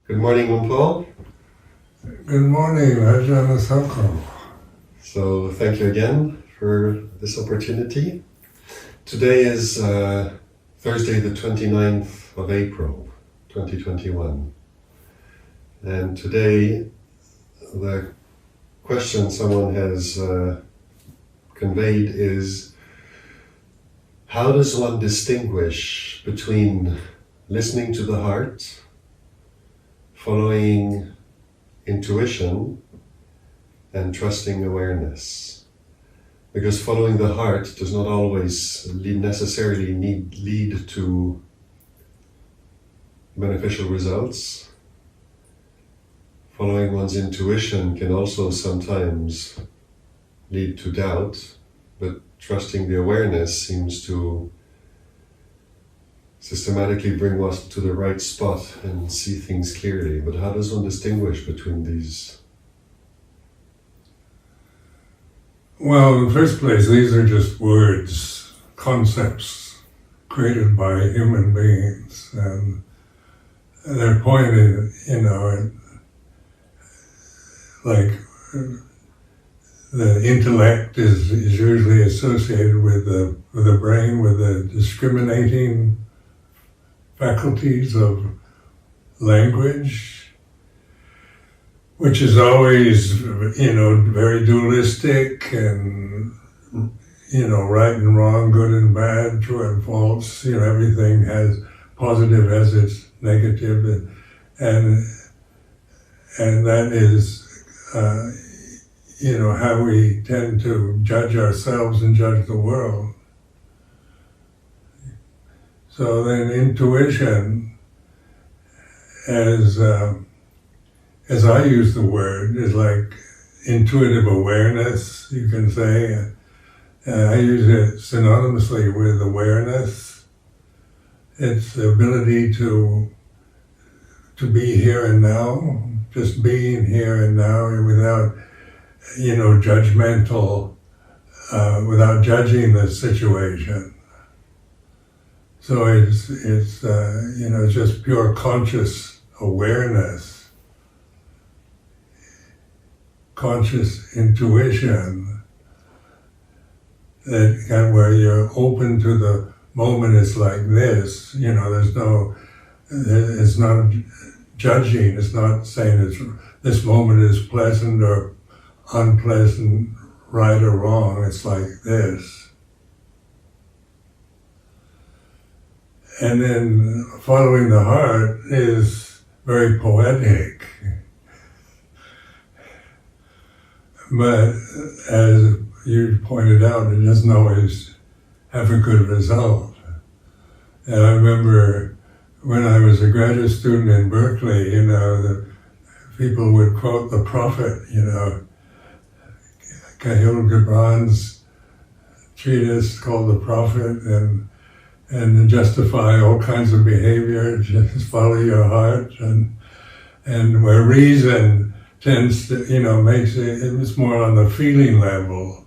Good morning, Paul. Good morning, Ajahn. So thank you again for this opportunity. Today is Thursday the 29th of April 2021. And today the question someone has conveyed is, how does one distinguish between listening to the heart, following intuition, and trusting awareness? Because following the heart does not always necessarily lead to beneficial results. Following one's intuition can also sometimes lead to doubt, but trusting the awareness seems to systematically bring us to the right spot and see things clearly. But how does one distinguish between these? Well, in the first place, these are just words, concepts created by human beings, and they're pointed, like the intellect is usually associated with the brain, with the discriminating faculties of language, which is always, very dualistic and, right and wrong, good and bad, true and false. Everything has positive as its negative, and that is, how we tend to judge ourselves and judge the world. So then intuition, as I use the word, is like intuitive awareness, you can say. I use it synonymously with awareness. It's the ability to be here and now, just being here and now without, judgmental, without judging the situation. So it's just pure conscious awareness, conscious intuition, that where you're open to the moment. It's like this, it's not judging, it's not saying this moment is pleasant or unpleasant, right or wrong. It's like this. And then following the heart is very poetic. But as you pointed out, it doesn't always have a good result. And I remember when I was a graduate student in Berkeley, the people would quote the prophet, Kahlil Gibran's treatise called The Prophet, and justify all kinds of behavior, just follow your heart, and where reason tends to, makes it's more on the feeling level.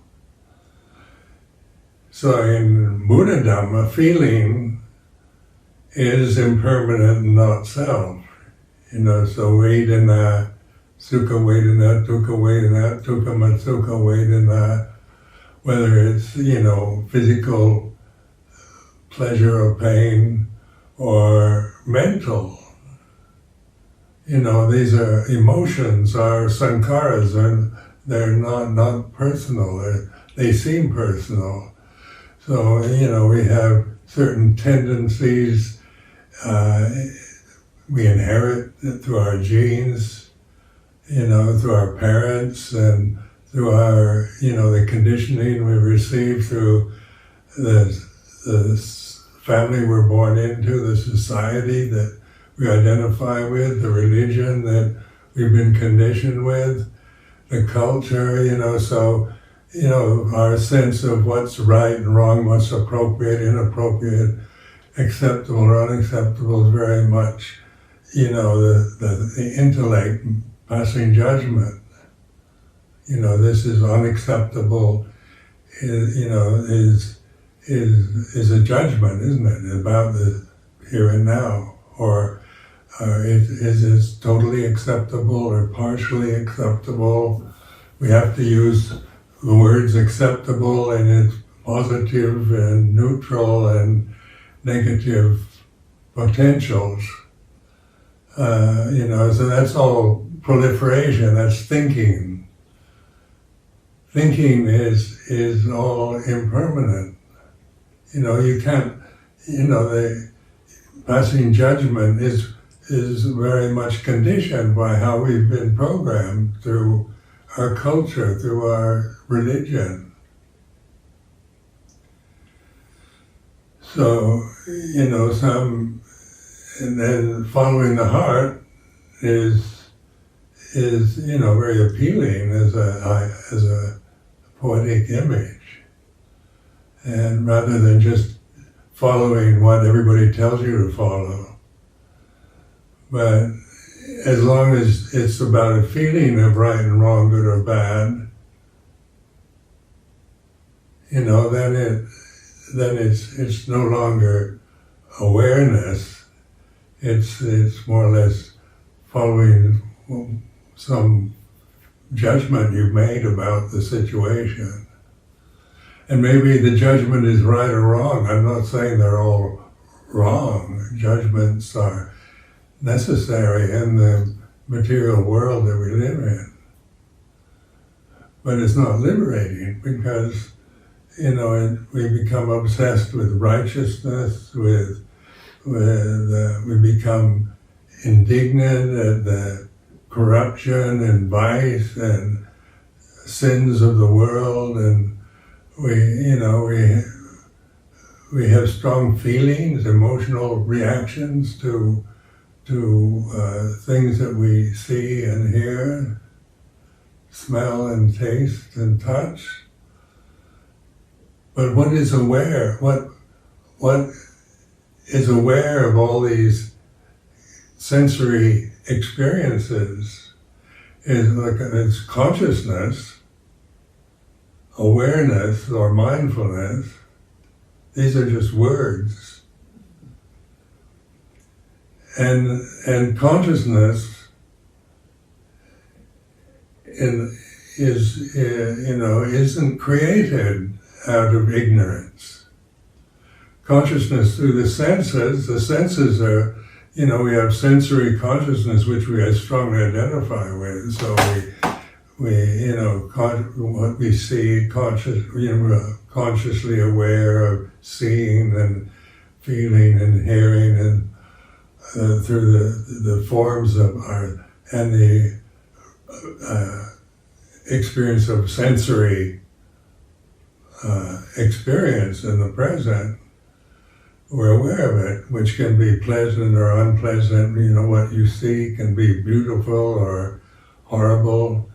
So in 12.Dhamma, feeling is impermanent and not self. So Vedana, Sukha Vedana, Dukkha Vedana, Dukkha Matsukha Vedana, whether it's, physical pleasure or pain, or mental. These are emotions, are sankharas, and they're not personal. They seem personal. So, we have certain tendencies we inherit through our genes, through our parents, and through our, the conditioning we receive through the family we're born into, the society that we identify with, the religion that we've been conditioned with, the culture, so, our sense of what's right and wrong, what's appropriate, inappropriate, acceptable or unacceptable is very much, the intellect passing judgment. This is unacceptable, is a judgment, isn't it, about the here and now, or is it totally acceptable or partially acceptable? We have to use the words acceptable and its positive and neutral and negative potentials. So that's all proliferation, that's thinking. Thinking is all impermanent. You can't, the passing judgment is very much conditioned by how we've been programmed through our culture, through our religion. So, and then following the heart is very appealing as a poetic image. And rather than just following what everybody tells you to follow. But as long as it's about a feeling of right and wrong, good or bad, then it's no longer awareness. It's more or less following some judgment you've made about the situation. And maybe the judgment is right or wrong. I'm not saying they're all wrong. Judgments are necessary in the material world that we live in. But it's not liberating because, we become obsessed with righteousness, we become indignant at the corruption and vice and sins of the world, and we have strong feelings, emotional reactions to things that we see and hear, smell and taste and touch. But what is aware? What is aware of all these sensory experiences is consciousness, awareness or mindfulness. These are just words. And consciousness isn't created out of ignorance. Consciousness through the senses are, we have sensory consciousness which we strongly identify with. So what we see, consciously aware of seeing and feeling and hearing, and through the forms of and the experience of sensory experience in the present, we're aware of it, which can be pleasant or unpleasant. What you see can be beautiful or horrible,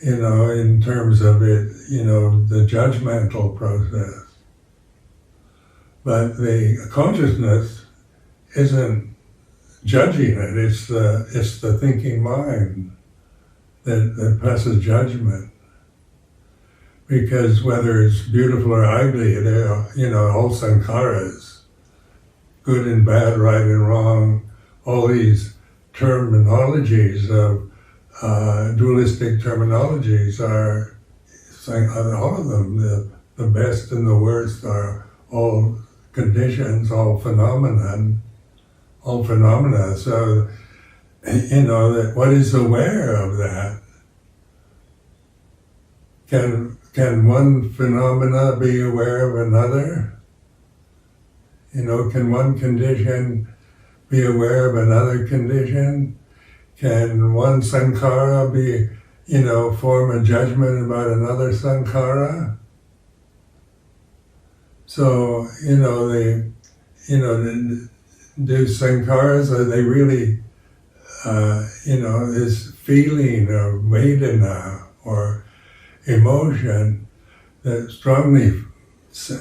in terms of it, the judgmental process. But the consciousness isn't judging it, it's the thinking mind that passes judgment. Because whether it's beautiful or ugly, they're, all sankharas, good and bad, right and wrong, all these terminologies of dualistic terminologies are, all of them, the best and the worst are all conditions, all phenomena. So, that what is aware of that? Can one phenomena be aware of another? Can one condition be aware of another condition? Can one sankhara be, form a judgment about another sankhara? So, do sankharas, are they really, this feeling of vedana or emotion that strongly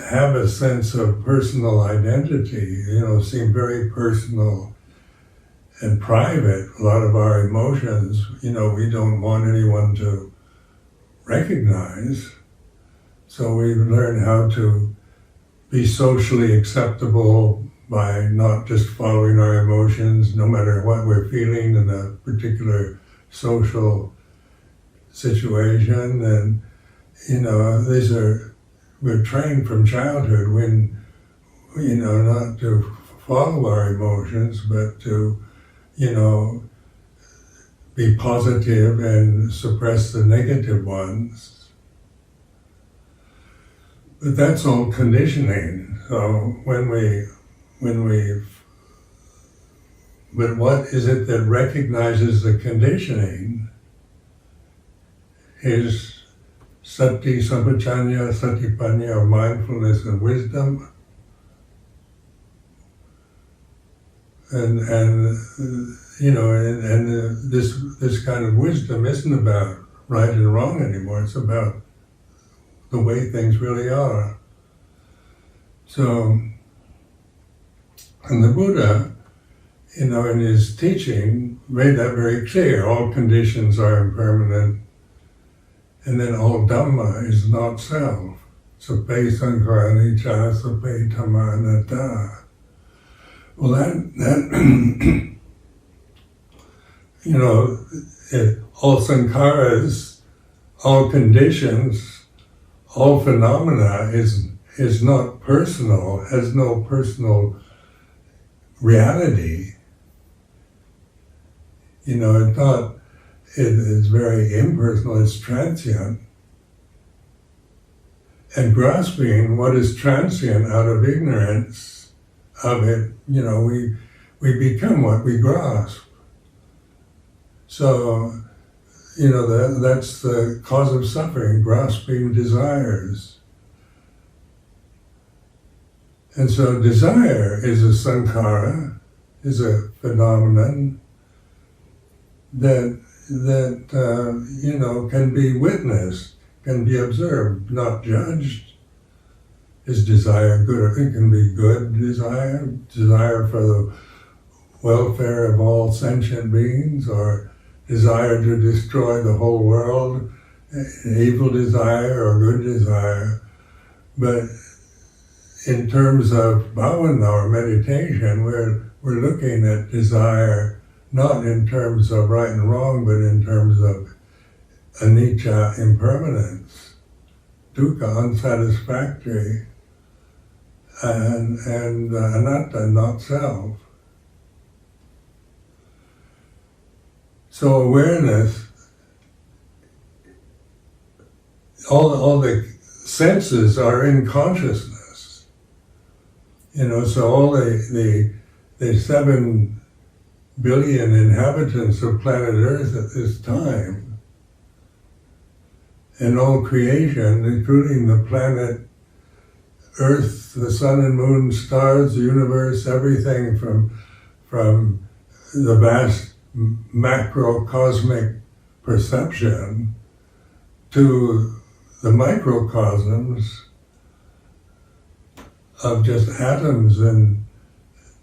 have a sense of personal identity, seem very personal and private. A lot of our emotions, we don't want anyone to recognize. So we learn how to be socially acceptable by not just following our emotions, no matter what we're feeling in a particular social situation. And, we're trained from childhood when, not to follow our emotions, but to, be positive and suppress the negative ones. But that's all conditioning. So but what is it that recognizes the conditioning is sati, sampajanya, satipanya, or mindfulness and wisdom. And this kind of wisdom isn't about right and wrong anymore. It's about the way things really are. So, and the Buddha, in his teaching, made that very clear. All conditions are impermanent, and then all Dhamma is not self. Sape sankhara anicca, sape dhamma anatta. Well, all sankharas, all conditions, all phenomena is not personal, has no personal reality. It's very impersonal, it's transient. And grasping what is transient out of ignorance of it, we become what we grasp. So, that's the cause of suffering, grasping desires. And so desire is a sankhara, is a phenomenon that can be witnessed, can be observed, not judged. Is desire good? It can be good desire for the welfare of all sentient beings, or desire to destroy the whole world, evil desire or good desire. But in terms of bhavana or meditation, we're looking at desire not in terms of right and wrong, but in terms of anicca, impermanence, dukkha, unsatisfactory, and anatta, not self. So awareness, all the senses are in consciousness. So all the 7 billion inhabitants of planet Earth at this time, and all creation, including the planet Earth, the sun and moon, stars, the universe, everything from the vast macrocosmic perception to the microcosms of just atoms and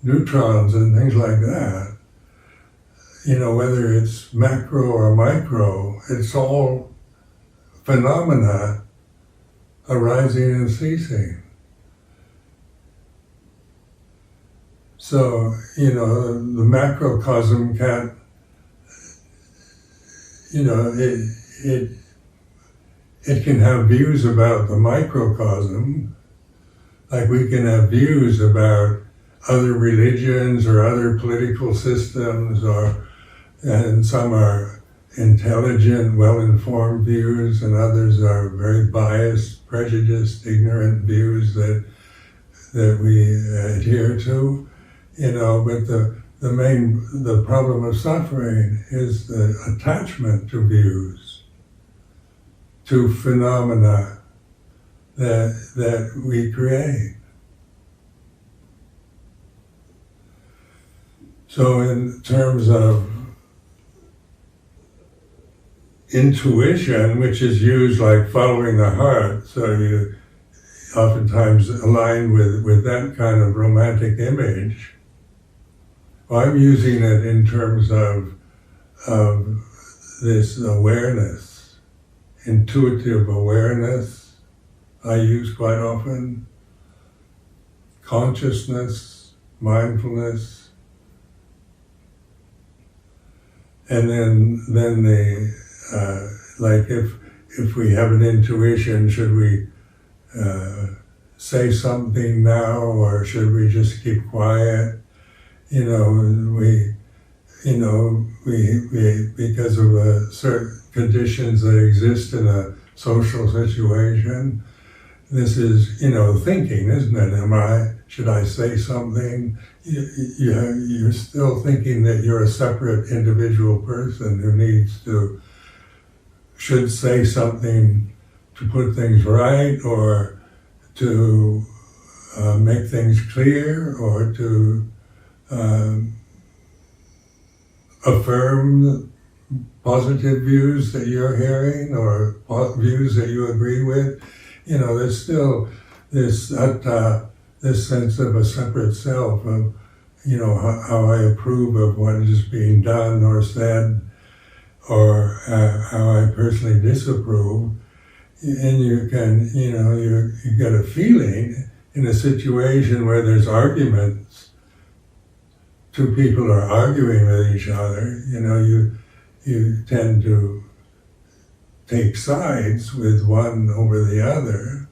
neutrons and things like that. Whether it's macro or micro, it's all phenomena arising and ceasing. So, the macrocosm can't, it can have views about the microcosm, like we can have views about other religions or other political systems, and some are intelligent, well-informed views, and others are very biased, prejudiced, ignorant views that we adhere to. But the problem of suffering is the attachment to views, to phenomena that we create. So in terms of intuition, which is used like following the heart, so you oftentimes align with that kind of romantic image, I'm using it in terms of this awareness, intuitive awareness I use quite often, consciousness, mindfulness. And then like if we have an intuition, should we say something now, or should we just keep quiet? We because of certain conditions that exist in a social situation. This is, thinking, isn't it? Should I say something? You're still thinking that you're a separate individual person who should say something to put things right, or to make things clear, or to affirm positive views that you're hearing, or views that you agree with. There's still this sense of a separate self, of how I approve of what is being done or said, or how I personally disapprove. And you can, you get a feeling in a situation where there's arguments, two people are arguing with each other, you tend to take sides with one over the other,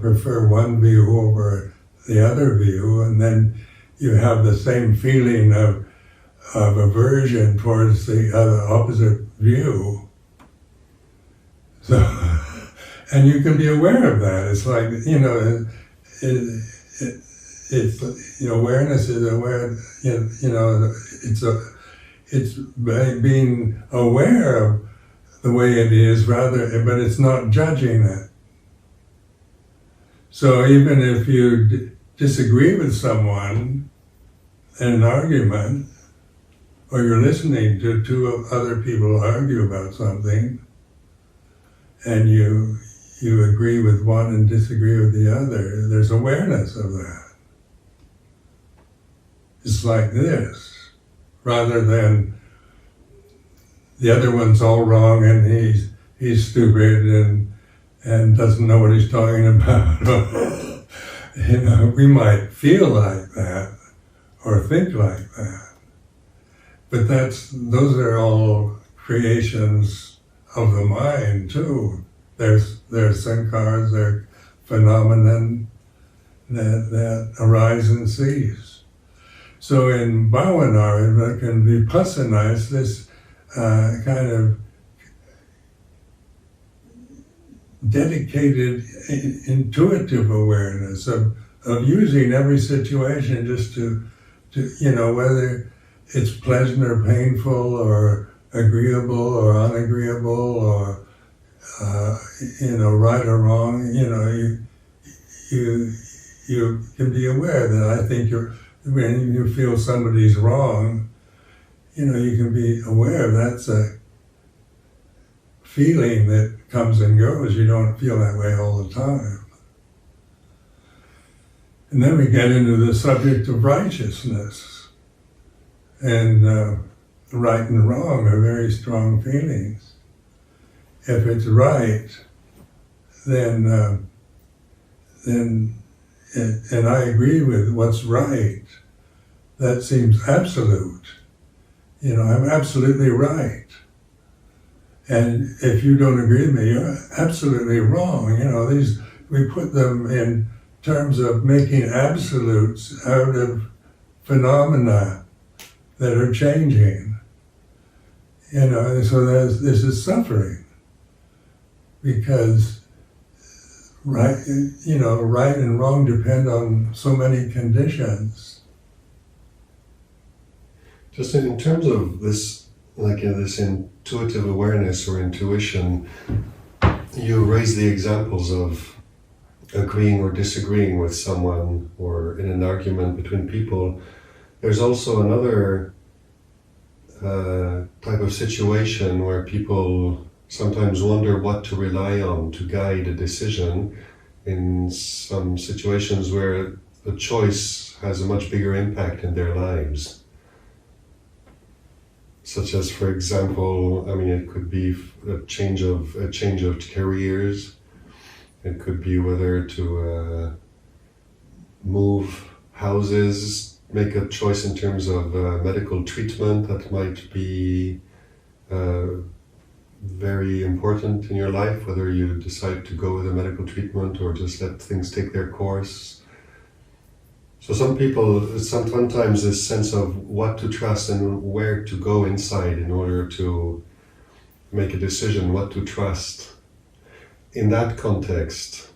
prefer one view over the other view, and then you have the same feeling of aversion towards the opposite view. So, and you can be aware of that. It's like, it's awareness is aware. It's being aware of the way it is, but it's not judging it. So even if you disagree with someone in an argument, or you're listening to two other people argue about something, and you agree with one and disagree with the other, there's awareness of that. It's like this, rather than the other one's all wrong and he's stupid and doesn't know what he's talking about. We might feel like that or think like that, but those are all creations of the mind too. They're sankhars, they're phenomenon that arise and cease. So in Bhavana, and Vipassana, it's this kind of dedicated, intuitive awareness of using every situation just to whether it's pleasant or painful, or agreeable or unagreeable, or right or wrong. You can be aware that I think when you feel somebody's wrong, you can be aware that's a feeling that comes and goes. You don't feel that way all the time. And then we get into the subject of righteousness. And right and wrong are very strong feelings. If it's right, then and I agree with what's right, that seems absolute. I'm absolutely right. And if you don't agree with me, you're absolutely wrong. We put them in terms of making absolutes out of phenomena that are changing. So this is suffering, because right and wrong depend on so many conditions. Just in terms of this, this intuitive awareness or intuition, you raise the examples of agreeing or disagreeing with someone, or in an argument between people. There's also another type of situation where people sometimes wonder what to rely on to guide a decision in some situations where a choice has a much bigger impact in their lives. Such as, for example, it could be a change of careers. It could be whether to move houses, make a choice in terms of medical treatment that might be very important in your life, whether you decide to go with a medical treatment or just let things take their course. So some people, sometimes this sense of what to trust and where to go inside in order to make a decision, what to trust. In that context,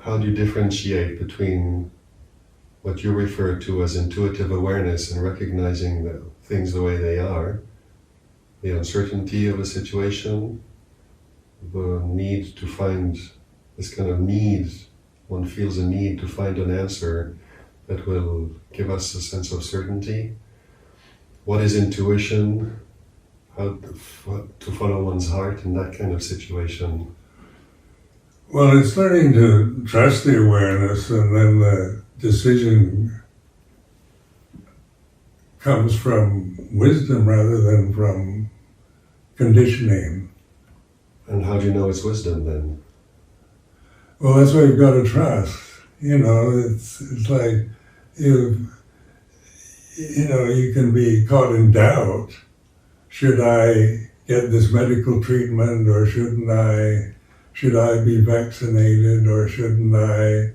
how do you differentiate between what you refer to as intuitive awareness and recognizing the things the way they are, the uncertainty of a situation, the need to find this kind of need, one feels a need to find an answer that will give us a sense of certainty. What is intuition? How to follow one's heart in that kind of situation? Well, it's learning to trust the awareness, and then the decision comes from wisdom rather than from conditioning. And how do you know it's wisdom then? Well, that's why you've got to trust. You know, it's like you can be caught in doubt. Should I get this medical treatment or shouldn't I? Should I be vaccinated or shouldn't I?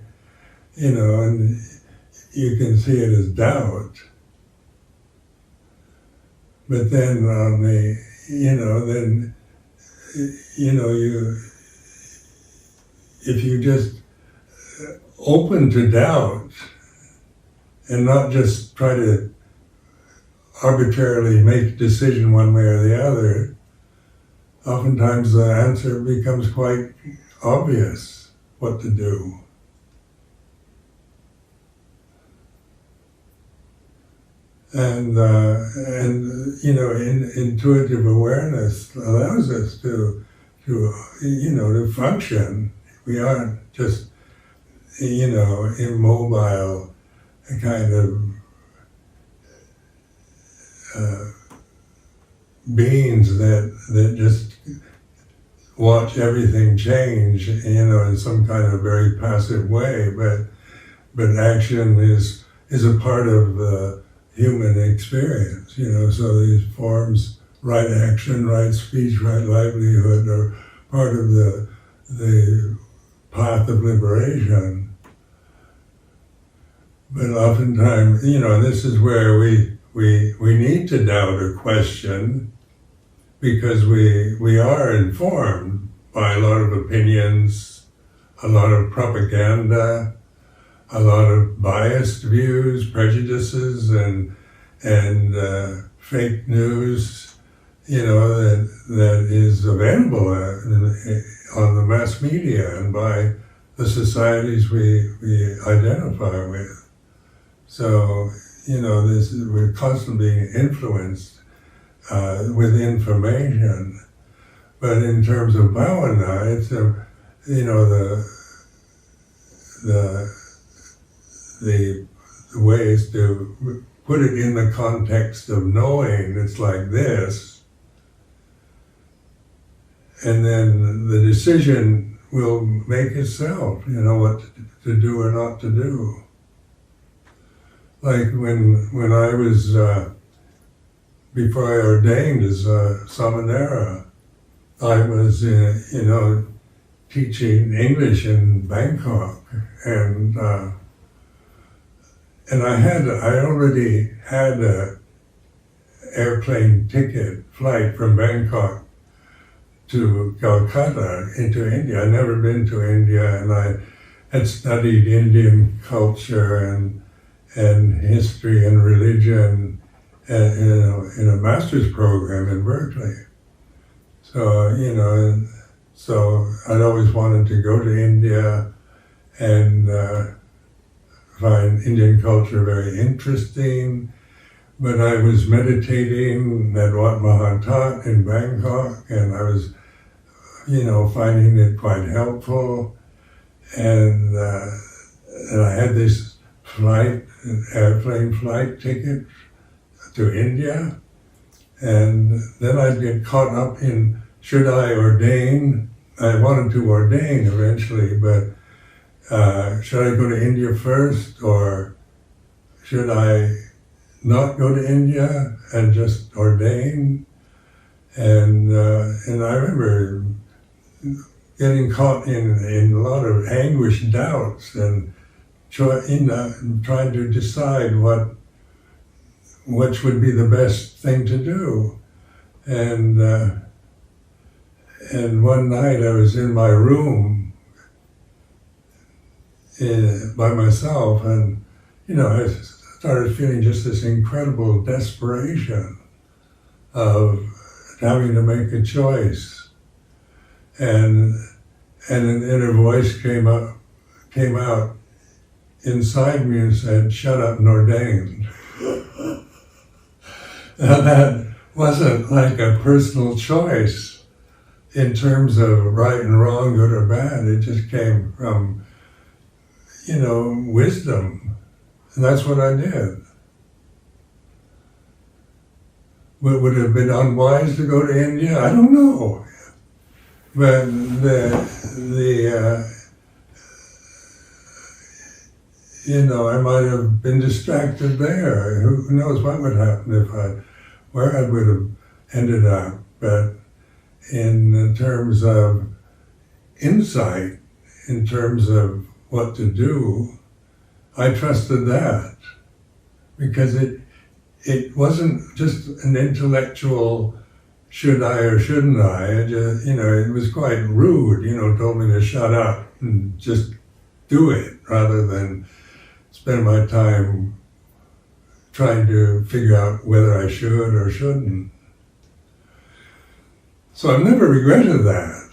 And you can see it as doubt. But then if you just open to doubt and not just try to arbitrarily make a decision one way or the other, oftentimes the answer becomes quite obvious what to do. And intuitive awareness allows us to function. We aren't just immobile kind of beings that just watch everything change, in some kind of very passive way. But action is a part of human experience. So these forms, right action, right speech, right livelihood, are part of the path of liberation. But oftentimes, this is where we need to doubt or question, because we are informed by a lot of opinions, a lot of propaganda, a lot of biased views, prejudices, and fake news, that is available on the mass media and by the societies we identify with. So, we're constantly being influenced with information. But in terms of bhavana, it's the ways to put it in the context of knowing it's like this, and then the decision will make itself, what to do or not to do. Like when I was, before I ordained as a Samanera, I was, teaching English in Bangkok, and I already had a airplane ticket flight from Bangkok to Calcutta into India. I'd never been to India, and I had studied Indian culture and history and religion in a master's program in Berkeley. So, so I'd always wanted to go to India and find Indian culture very interesting. But I was meditating at Wat Mahathat in Bangkok, and I was, finding it quite helpful. And I had this airplane flight ticket to India. And then I'd get caught up in, should I ordain? I wanted to ordain eventually, but should I go to India first or should I not go to India and just ordain? And I remember getting caught in a lot of anguished doubts and trying to decide which would be the best thing to do. And one night I was in my room by myself, and I started feeling just this incredible desperation of having to make a choice. And an inner voice came out inside me and said, "Shut up and ordain." Now that wasn't like a personal choice in terms of right and wrong, good or bad. It just came from, wisdom. And that's what I did. Would it have been unwise to go to India? I don't know. But I might have been distracted there. Who knows what would happen where I would have ended up. But in terms of insight, in terms of what to do, I trusted that, because it wasn't just an intellectual should I or shouldn't I. It was quite rude, told me to shut up and just do it rather than spend my time trying to figure out whether I should or shouldn't. So I've never regretted that.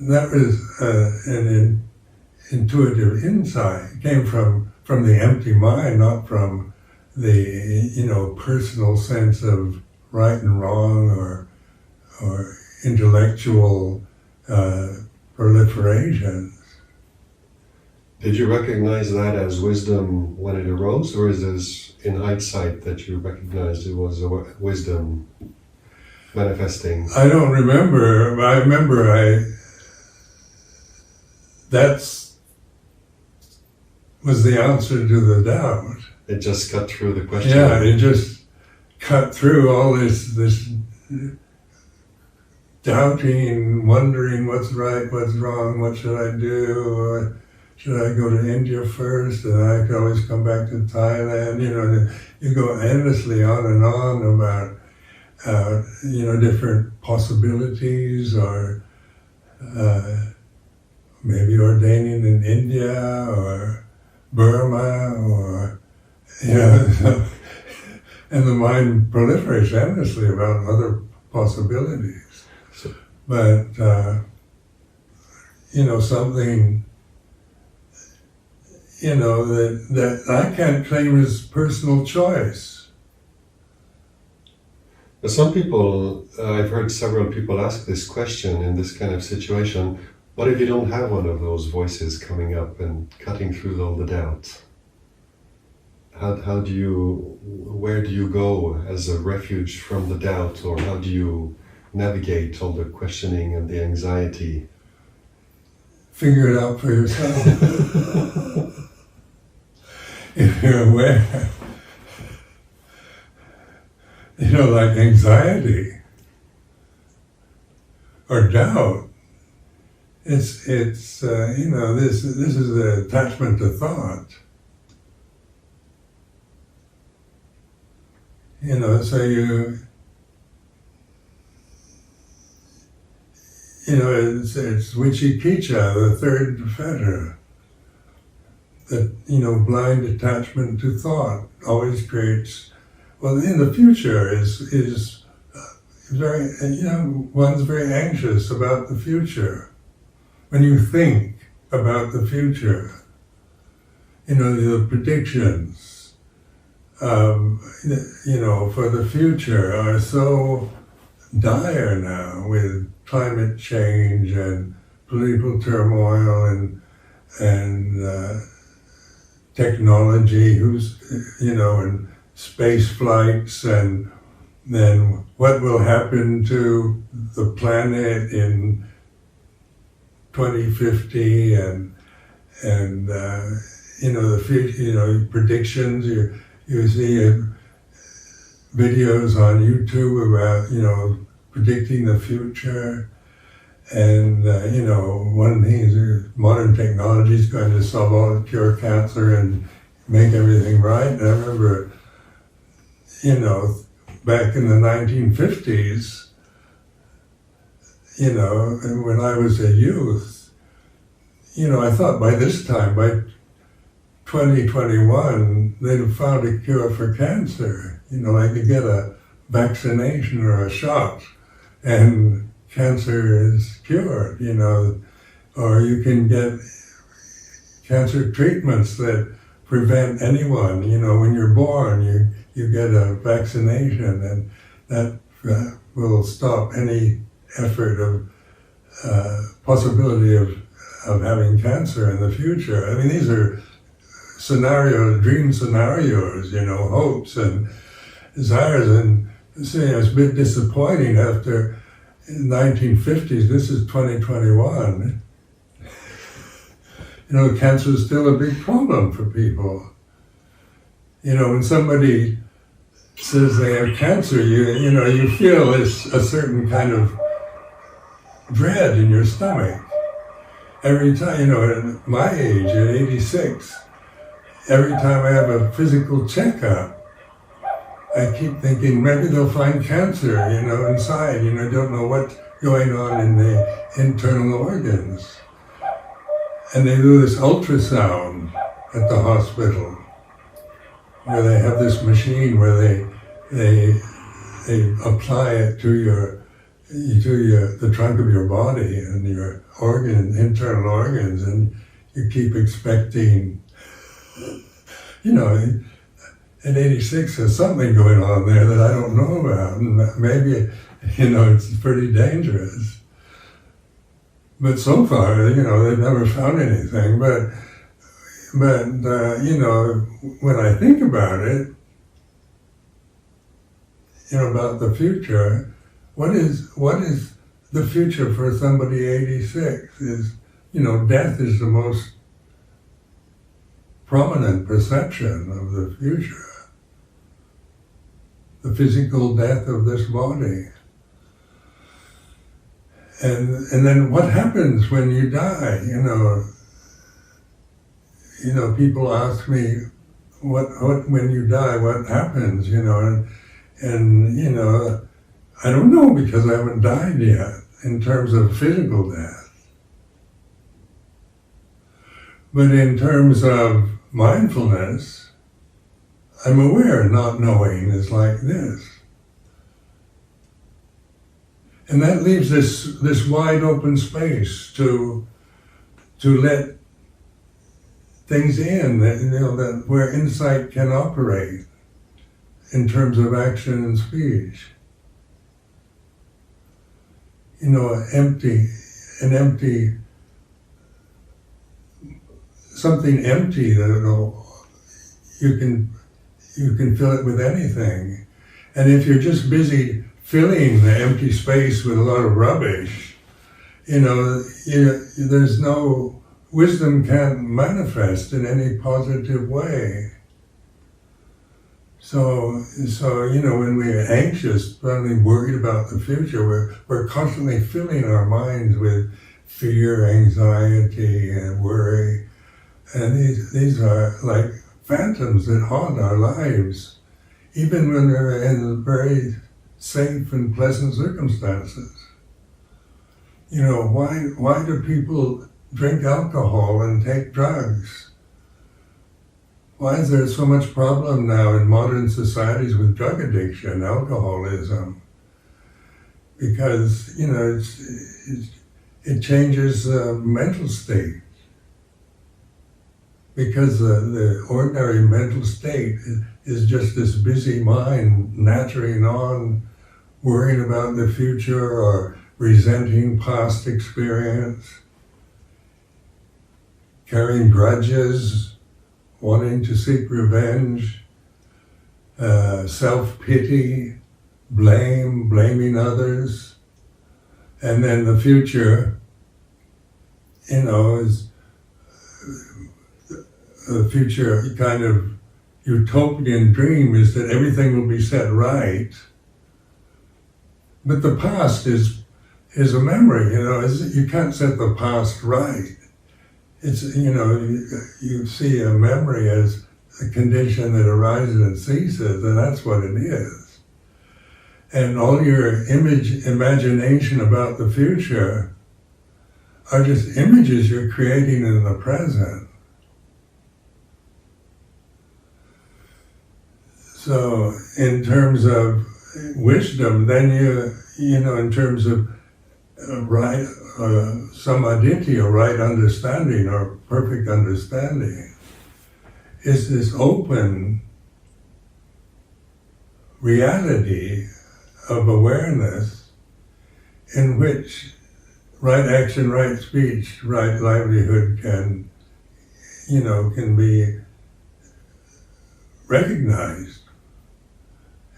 That was an intuitive insight. It came from the empty mind, not from the personal sense of right and wrong or intellectual proliferation. Did you recognize that as wisdom when it arose, or is this in hindsight that you recognized it was a wisdom manifesting? I don't remember. I remember that's was the answer to the doubt. It just cut through the question. Yeah, it just cut through all this doubting, wondering what's right, what's wrong, what should I do? Should I go to India first? And I could always come back to Thailand. You go endlessly on and on about different possibilities, or maybe ordaining in India or Burma, or and the mind proliferates endlessly about other possibilities. But something that I can't claim as personal choice. But some people, I've heard several people ask this question in this kind of situation: what if you don't have one of those voices coming up and cutting through all the doubt? Where do you go as a refuge from the doubt, or how do you navigate all the questioning and the anxiety? Figure it out for yourself. If you're aware, like anxiety or doubt, it's this is the attachment to thought. So it's Vichikicha, the third fetter. That, blind attachment to thought always creates, in the future is very, one's very anxious about the future. When you think about the future, the predictions, for the future are so dire now with climate change and political turmoil and technology, and space flights, and then what will happen to the planet in 2050, and the future, predictions. You see videos on YouTube about, predicting the future. And, one thing is modern technology is going to cure cancer and make everything right. And I remember, back in the 1950s, and when I was a youth, I thought by this time, by 2021, they'd have found a cure for cancer. I could get a vaccination or a shot, and cancer is cured, or you can get cancer treatments that prevent anyone, when you're born, you get a vaccination, and that will stop any effort of possibility of having cancer in the future. I mean, these are scenarios, dream scenarios, hopes and desires, and it's a bit disappointing after the 1950s. This is 2021. Cancer is still a big problem for people. When somebody says they have cancer, you feel a certain kind of dread in your stomach. Every time, at my age, at 86, every time I have a physical checkup, I keep thinking maybe they'll find cancer, inside. Don't know what's going on in the internal organs. And they do this ultrasound at the hospital, where they have this machine where they apply it to the trunk of your body and your internal organs, and you keep expecting, at 86 there's something going on there that I don't know about, and maybe, it's pretty dangerous. But so far, they've never found anything. But when I think about it, about the future, what is the future for somebody 86? Is, death is the most prominent perception of the future. The physical death of this body. And then what happens when you die? People ask me, what when you die, what happens? And I don't know, because I haven't died yet in terms of physical death. But in terms of mindfulness, I'm aware not knowing is like this. And that leaves this wide open space to let things in, that where insight can operate in terms of action and speech. Something empty that you can fill it with anything. And if you're just busy filling the empty space with a lot of rubbish, there's no, wisdom can't manifest in any positive way. So when we're anxious, suddenly worried about the future, we're constantly filling our minds with fear, anxiety, and worry. And these are like phantoms that haunt our lives, even when we're in very safe and pleasant circumstances. Why do people drink alcohol and take drugs? Why is there so much problem now in modern societies with drug addiction, alcoholism? Because, it changes the mental state. Because the ordinary mental state is just this busy mind nattering on, worrying about the future or resenting past experience, carrying grudges, wanting to seek revenge, self-pity, blaming others. And then the future, is the future kind of utopian dream is that everything will be set right. But the past is a memory, you can't set the past right. It's, you see a memory as a condition that arises and ceases, and that's what it is. And all your imagination about the future are just images you're creating in the present. So in terms of wisdom, then in terms of right, samadhi, or right understanding, or perfect understanding, is this open reality of awareness in which right action, right speech, right livelihood can be recognized.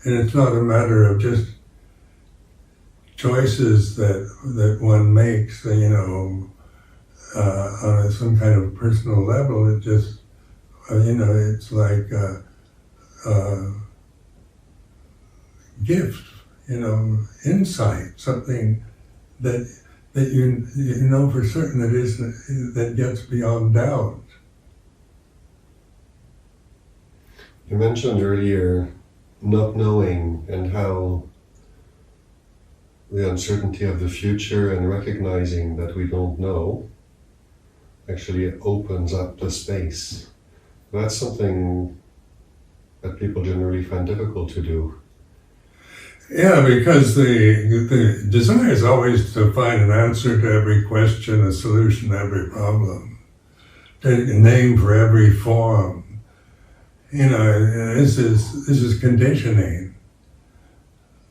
And it's not a matter of just choices that one makes, on some kind of personal level. It just, it's like a gift, insight, something that you know for certain that gets beyond doubt. You mentioned earlier not knowing, and how the uncertainty of the future and recognizing that we don't know actually opens up the space. That's something that people generally find difficult to do. Yeah, because the desire is always to find an answer to every question, a solution to every problem, a name for every form. This is conditioning.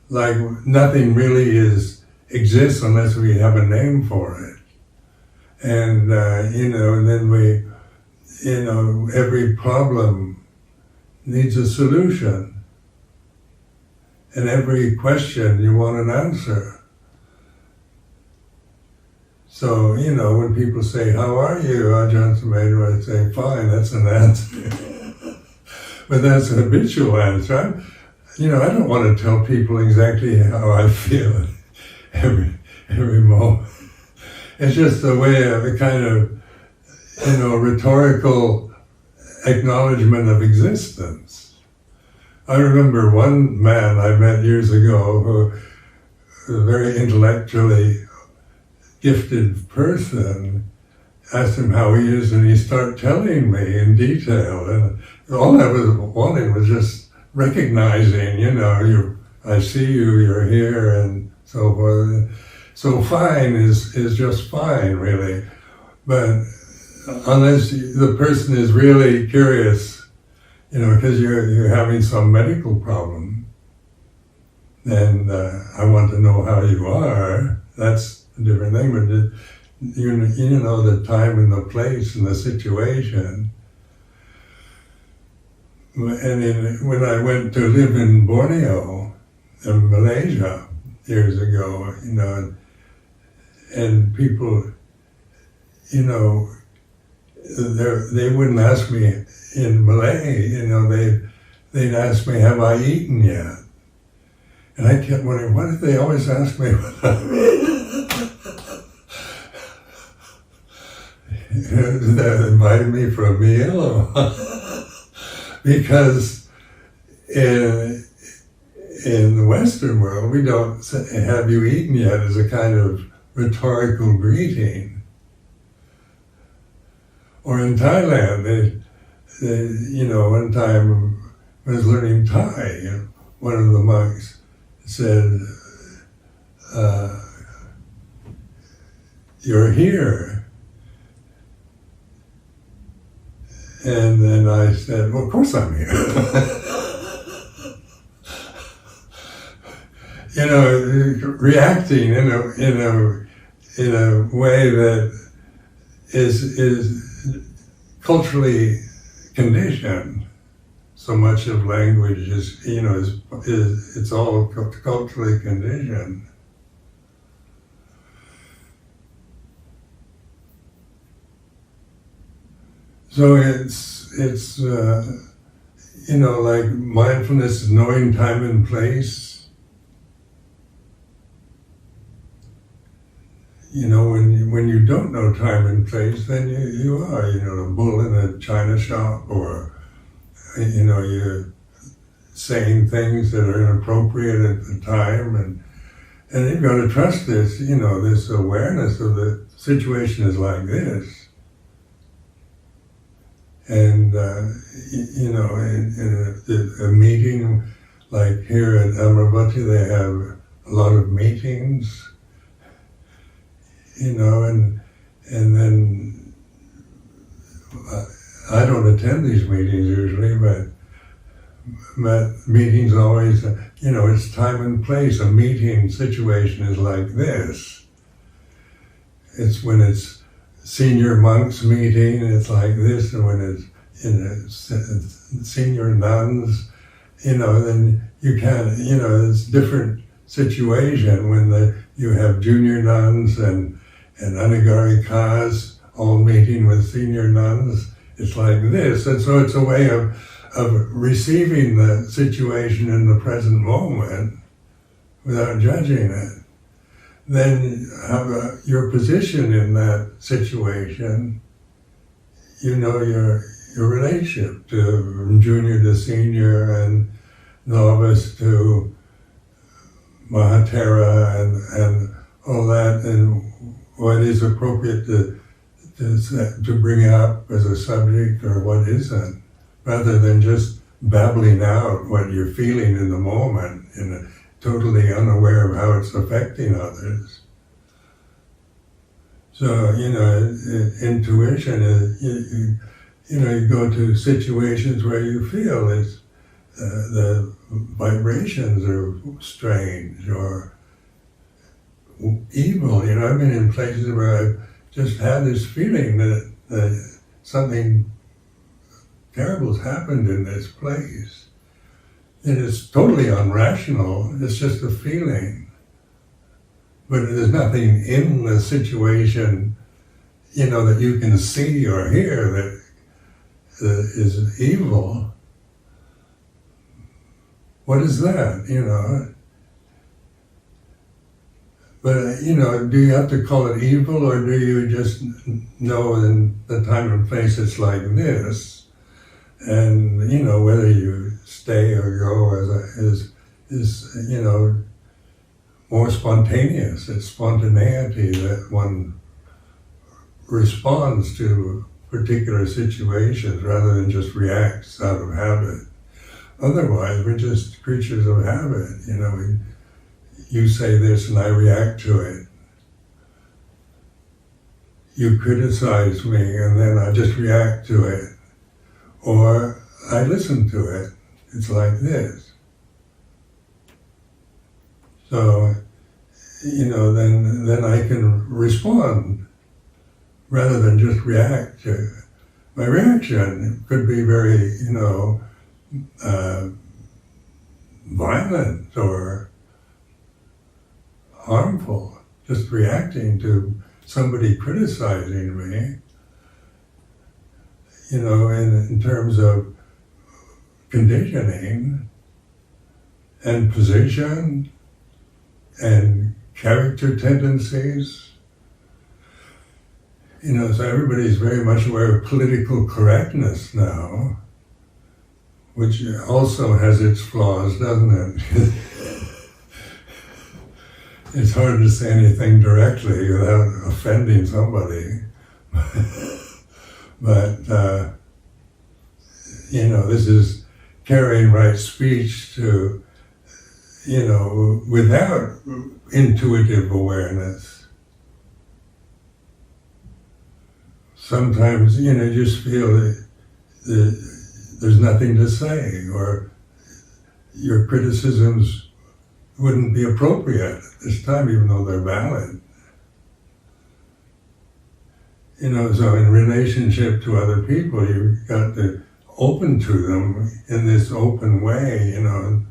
Like nothing really exists unless we have a name for it. And and then we, every problem needs a solution. And every question you want an answer. So, when people say, "How are you, Ajahn Sumedho?" I say, "Fine," that's an answer. But that's an habitual answer. I don't want to tell people exactly how I feel every moment. It's just a way of a kind of, rhetorical acknowledgement of existence. I remember one man I met years ago who was a very intellectually gifted person. Asked him how he is, and he started telling me in detail. And all I was wanting was just recognizing, I see you, you're here, and so forth. So fine is just fine, really. But unless the person is really curious, because you're having some medical problem, then I want to know how you are. That's a different thing. But the time and the place and the situation. And when I went to live in Borneo, in Malaysia, years ago, and people, they wouldn't ask me in Malay, they'd ask me, "Have I eaten yet?" And I kept wondering, why did they always ask me what I've eaten? They invited me for a meal, because in the Western world, we don't say, "Have you eaten yet?" as a kind of rhetorical greeting. Or in Thailand, one time when I was learning Thai, one of the monks said, "You're here." And then I said, "Well, of course I'm here." Reacting in a way that is culturally conditioned. So much of language is it's all culturally conditioned. So it's it's like mindfulness is knowing time and place. When you don't know time and place, then you are, a bull in a china shop, or, you're saying things that are inappropriate at the time, and you've got to trust this, this awareness of the situation is like this. And, in a meeting, like here at Amravati, they have a lot of meetings, and then I don't attend these meetings usually, but meetings always, it's time and place. A meeting situation is like this. It's when it's senior monks meeting, it's like this, and when it's senior nuns, then you can't, it's different situation when you have junior nuns and anagarikas all meeting with senior nuns. It's like this, and so it's a way of receiving the situation in the present moment without judging it. Then your position in that situation, your relationship from junior to senior and novice to Mahatera and all that, and what is appropriate to bring up as a subject or what isn't, rather than just babbling out what you're feeling in the moment, totally unaware of how it's affecting others. So, intuition is, you go to situations where you feel the vibrations are strange or evil. I've been in places where I've just had this feeling that something terrible's happened in this place. And it's totally unrational, it's just a feeling. But there's nothing in the situation, that you can see or hear that is evil. What is that, But, do you have to call it evil, or do you just know in the time and place it's like this? And, whether you stay or go is more spontaneous. It's spontaneity that one responds to particular situations rather than just reacts out of habit. Otherwise, we're just creatures of habit. You say this and I react to it. You criticize me and then I just react to it. Or I listen to it. It's like this. So, then I can respond rather than just react to it. My reaction could be very, violent or harmful, just reacting to somebody criticizing me, in terms of conditioning and position and character tendencies. So everybody's very much aware of political correctness now, which also has its flaws, doesn't it? It's hard to say anything directly without offending somebody. But, this is carrying right speech to, without intuitive awareness. Sometimes, you just feel that there's nothing to say, or your criticisms wouldn't be appropriate at this time, even though they're valid. So in relationship to other people, you've got to open to them in this open way,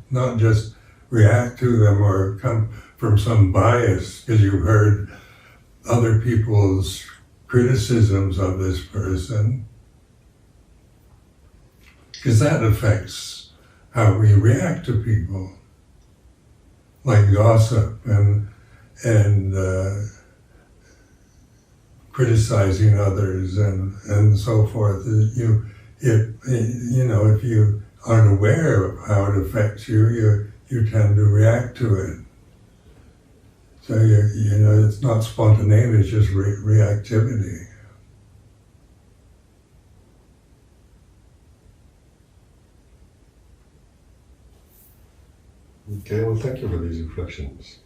not just react to them or come from some bias because you've heard other people's criticisms of this person. because that affects how we react to people, like gossip and criticizing others and so forth. If you aren't aware of how it affects you, you tend to react to it. So it's not spontaneity; it's just reactivity. Okay, well, thank you for these reflections.